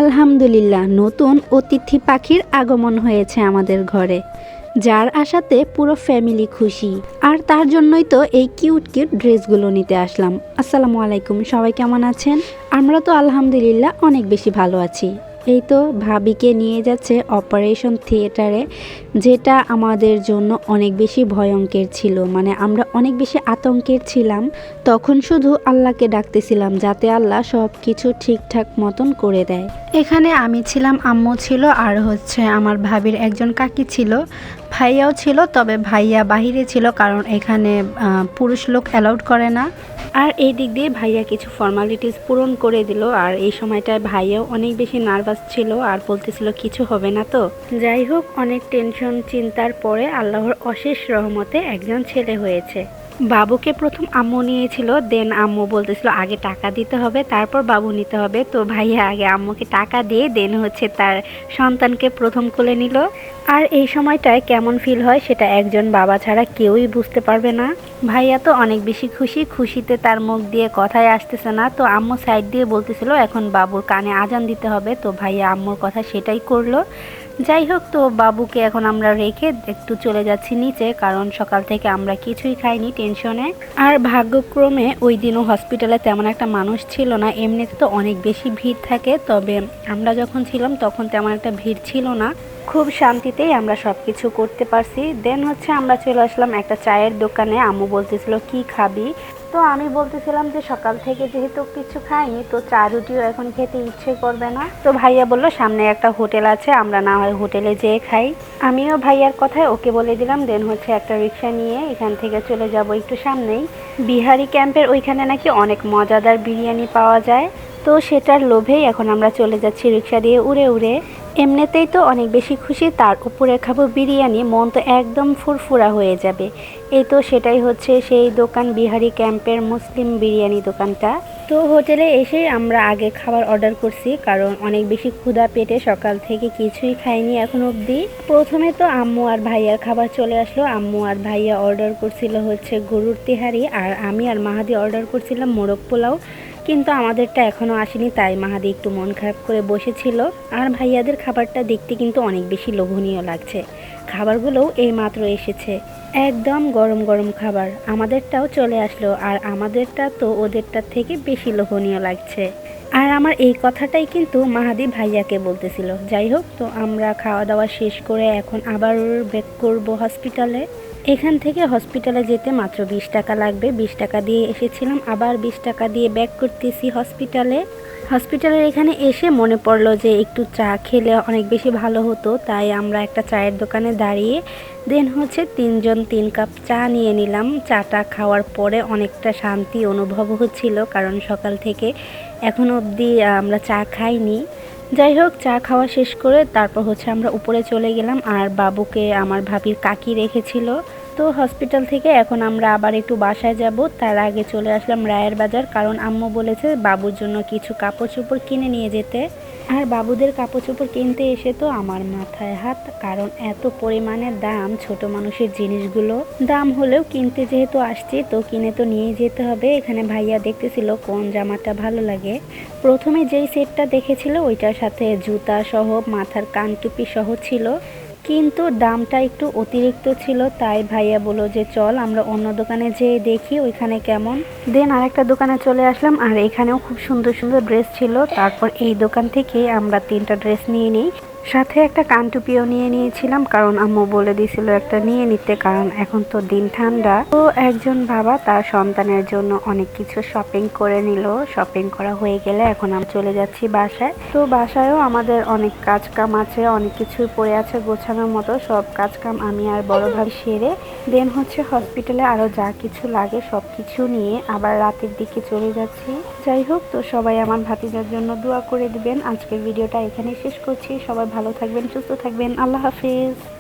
আলহামদুলিল্লাহ, নতুন অতিথি পাখির আগমন হয়েছে আমাদের ঘরে, যার আশাতে পুরো ফ্যামিলি খুশি। আর তার জন্যই তো এই কিউট কিউট ড্রেসগুলো নিতে আসলাম। আসসালামু আলাইকুম, সবাই কেমন আছেন? আমরা তো আলহামদুলিল্লাহ অনেক বেশি ভালো আছি। এই তো ভাবিকে নিয়ে যাচ্ছে অপারেশন থিয়েটারে, যেটা আমাদের জন্য অনেক বেশি ভয়ঙ্কর ছিল। মানে আমরা অনেক বেশি আতঙ্কের ছিলাম। তখন শুধু আল্লাহকে ডাকতেছিলাম যাতে আল্লাহ সব কিছু ঠিকঠাক মতন করে দেয়। এখানে আমি ছিলাম, আম্মু ছিল, আর আমার ভাবির একজন কাকি ছিল, ভাইয়াও ছিল। তবে ভাইয়া বাহিরে ছিল, কারণ এখানে পুরুষ লোক অ্যালাউড করে না। আর এই দিক দিয়ে ভাইয়া কিছু ফর্মালিটিস পূরণ করে দিল। আর এই সময়টায় ভাইয়াও অনেক বেশি নার্ভাস ছিল আর বলতেছিল কিছু হবে না। তো যাই হোক, অনেক টেনশন চিন্তার পরে আল্লাহর অশেষ রহমতে একজন ছেলে হয়েছে। বাবুকে প্রথম আম্মু নিয়েছিল, দেন আম্মু বলতেছিল আগে টাকা দিতে হবে তারপর বাবু নিতে হবে। তো ভাইয়া আগে আম্মুকে টাকা দিয়ে দেন তার সন্তানকে প্রথম কোলে নিল। আর এই সময়টায় কেমন ফিল হয় সেটা একজন বাবা ছাড়া কেউই বুঝতে পারবে না। ভাইয়া তো অনেক বেশি খুশিতে তার মুখ দিয়ে কথাই আসতেছে না। তো আম্মু সাইড দিয়ে বলতেছিল এখন বাবুর কানে আজান দিতে হবে। তো ভাইয়া আম্মুর কথা সেটাই করলো। যাই হোক, তো বাবুকে এখন আমরা রেখে একটু চলে যাচ্ছি নিচে, কারণ সকাল থেকে আমরা কিছুই খাইনি টেনশনে। আর ভাগ্যক্রমে ওই দিনও হসপিটালে তেমন একটা মানুষ ছিল না। এমনিতে তো অনেক বেশি ভিড় থাকে, তবে আমরা যখন ছিলাম তখন তেমন একটা ভিড় ছিল না। খুব শান্তিতেই আমরা সব কিছু করতে পারছি। দেন আমরা চলে আসলাম একটা চায়ের দোকানে। আম্মু বলতেছিল কি খাবি? তো আমি বলতেছিলাম যে সকাল থেকে যেহেতু কিছু খাইনি, তো চা রুটিও এখন খেতে ইচ্ছে করবে না। তো ভাইয়া বললো সামনে একটা হোটেল আছে, আমরা না হয় হোটেলে যেয়ে খাই। আমিও ভাইয়ার কথায় ওকে বলে দিলাম। দেন একটা রিক্সা নিয়ে এখান থেকে চলে যাব একটু সামনেই। বিহারি ক্যাম্পের ওইখানে নাকি অনেক মজাদার বিরিয়ানি পাওয়া যায়। তো সেটার লোভেই এখন আমরা চলে যাচ্ছি রিক্সা দিয়ে উড়ে উড়ে। এমনিতেই তো অনেক বেশি খুশি, তার উপরে খাবো বিরিয়ানি, মন তো একদম ফুরফুরা হয়ে যাবে। এই তো সেটাই সেই দোকান, বিহারি ক্যাম্পের মুসলিম বিরিয়ানি দোকানটা। তো হোটেলে এসে আমরা আগে খাবার অর্ডার করছি, কারণ অনেক বেশি ক্ষুধা পেটে, সকাল থেকে কিছুই খাইনি এখন অবধি। প্রথমে তো আম্মু আর ভাইয়ার খাবার চলে আসলো। আম্মু আর ভাইয়া অর্ডার করছিল গরুর তেহারি, আর আমি আর মাহাদি অর্ডার করছিলাম মোরগ পোলাও। কিন্তু আমাদেরটা এখনও আসেনি, তাই মাহাদি একটু মন খারাপ করে বসেছিল। আর ভাইয়াদের খাবারটা দেখতে কিন্তু অনেক বেশি লোভনীয় লাগছে। খাবারগুলোও এই মাত্র এসেছে, একদম গরম গরম খাবার। আমাদেরটাও চলে আসলো, আর আমাদেরটা তো ওদেরটার থেকে বেশি লোভনীয় লাগছে। আর আমার এই কথাটাই কিন্তু মাহাদি ভাইয়াকে বলতেছিল। যাই হোক, তো আমরা খাওয়া দাওয়া শেষ করে এখন আবার ব্যাক করব হসপিটালে। এখান থেকে হসপিটালে যেতে মাত্র 20 টাকা লাগবে। 20 টাকা দিয়ে এসেছিলাম, আবার 20 টাকা দিয়ে ব্যাক করতেছি হসপিটালের এখানে এসে মনে পড়লো যে একটু চা খেলে অনেক বেশি ভালো হতো। তাই আমরা একটা চায়ের দোকানে দাঁড়িয়ে দেন 3 জন 3 কাপ চা নিয়ে নিলাম। চাটা খাওয়ার পরে অনেকটা শান্তি অনুভব হচ্ছিল, কারণ সকাল থেকে এখন অবধি আমরা চা খাইনি। যাই হোক, চা খাওয়া শেষ করে তারপর আমরা উপরে চলে গেলাম। আর বাবুকে আমার ভাবির কাকি রেখেছিল। তো হসপিটাল থেকে এখন আমরা আবার একটু বাসায় যাব, তার আগে চলে আসলাম রায়ের বাজার, কারণ আম্মু বলেছে বাবুর জন্য কিছু কাপড় চোপড় কিনে নিয়ে যেতে। আর বাবুদের কাপড় চোপড় কিনতে এসে তো আমার মাথায় হাত, কারণ এত পরিমাণে দাম ছোট মানুষের জিনিসগুলো। দাম হলেও কিনতে যেহেতু আসছি, তো কিনে তো নিয়ে যেতে হবে। এখানে ভাইয়া দেখতেছিল কোন জামাটা ভালো লাগে। প্রথমে যেই সেটটা দেখেছিল ওইটার সাথে জুতা সহ মাথার কানটুপি সহ ছিল, কিন্তু দামটা একটু অতিরিক্ত ছিল। তাই ভাইয়া বলল যে চল আমরা অন্য দোকানে যেয়ে দেখি ওইখানে কেমন। দেন আরেকটা দোকানে চলে আসলাম, আর এখানেও খুব সুন্দর সুন্দর ড্রেস ছিল। তারপর এই দোকান থেকে আমরা 3টা ড্রেস নিয়ে নিই, সাথে একটা কানটুপিও নিয়ে নিয়েছিলাম, কারণ আম্মু বলে দিয়েছিল একটা নিয়ে নিতে, কারণ এখন তো দিন ঠান্ডা। তো একজন বাবা তার সন্তানের জন্য অনেক কিছু শপিং করে নিল। শপিং করা হয়ে গেলে এখন আমরা চলে যাচ্ছি বাসায়। তো বাসায়ও আমাদের অনেক কাজ কাম আছে, অনেক কিছু পড়ে আছে গোছানোর মতো। সব কাজ কাম আমি আর বড় ভাই সেরে দেন হসপিটালে আরো যা কিছু লাগে সব কিছু নিয়ে আবার রাতের দিকে চলে যাচ্ছি। যাই হোক, তো সবাই আমার ভাতিজার জন্য দোয়া করে দিবেন। আজকের ভিডিওটা এখানেই শেষ করছি। সবাই ভালো থাকবেন, সুস্থ থাকবেন। আল্লাহ হাফেজ।